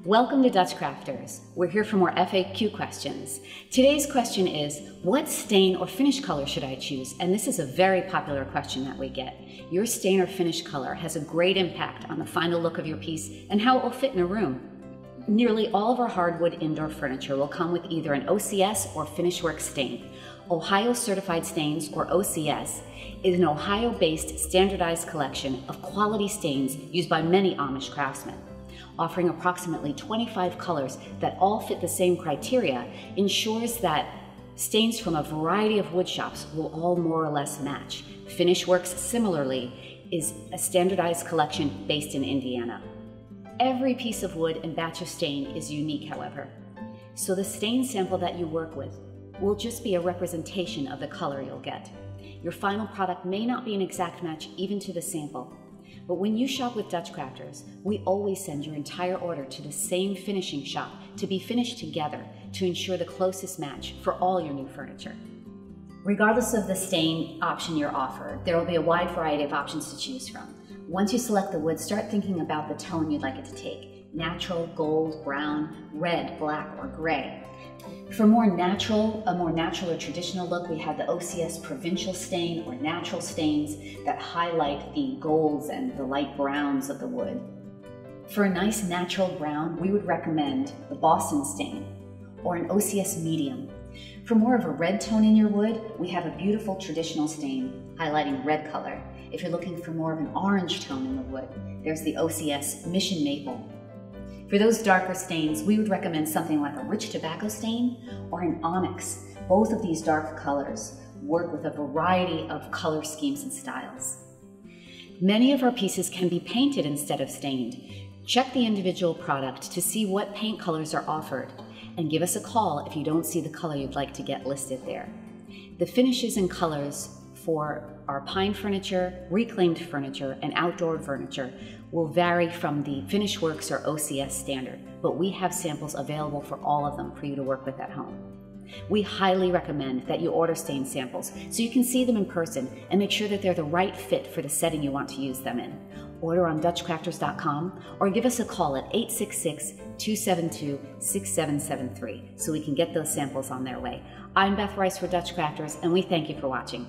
Welcome to DutchCrafters. We're here for more FAQ questions. Today's question is, what stain or finish color should I choose? And this is a very popular question that we get. Your stain or finish color has a great impact on the final look of your piece and how it will fit in a room. Nearly all of our hardwood indoor furniture will come with either an OCS or FinishWorks stain. Ohio Certified Stains, or OCS, is an Ohio-based standardized collection of quality stains used by many Amish craftsmen. Offering approximately 25 colors that all fit the same criteria ensures that stains from a variety of wood shops will all more or less match. FinishWorks, similarly, is a standardized collection based in Indiana. Every piece of wood and batch of stain is unique, however. So the stain sample that you work with will just be a representation of the color you'll get. Your final product may not be an exact match even to the sample. But when you shop with DutchCrafters, we always send your entire order to the same finishing shop to be finished together to ensure the closest match for all your new furniture. Regardless of the stain option you're offered, there will be a wide variety of options to choose from. Once you select the wood, start thinking about the tone you'd like it to take: natural, gold, brown, red, black, or gray. For a more natural or traditional look, we have the OCS provincial stain or natural stains that highlight the golds and the light browns of the wood. For a nice natural brown, we would recommend the Boston stain or an OCS medium. For more of a red tone in your wood, we have a beautiful traditional stain highlighting red color. If you're looking for more of an orange tone in the wood, there's the OCS Mission Maple. For those darker stains, we would recommend something like a rich tobacco stain or an onyx. Both of these dark colors work with a variety of color schemes and styles. Many of our pieces can be painted instead of stained. Check the individual product to see what paint colors are offered, and give us a call if you don't see the color you'd like to get listed there. The finishes and colors for our pine furniture, reclaimed furniture, and outdoor furniture will vary from the FinishWorks or OCS standard, but we have samples available for all of them for you to work with at home. We highly recommend that you order stain samples so you can see them in person and make sure that they're the right fit for the setting you want to use them in. Order on DutchCrafters.com or give us a call at 866-272-6773 so we can get those samples on their way. I'm Beth Rice for DutchCrafters, and we thank you for watching.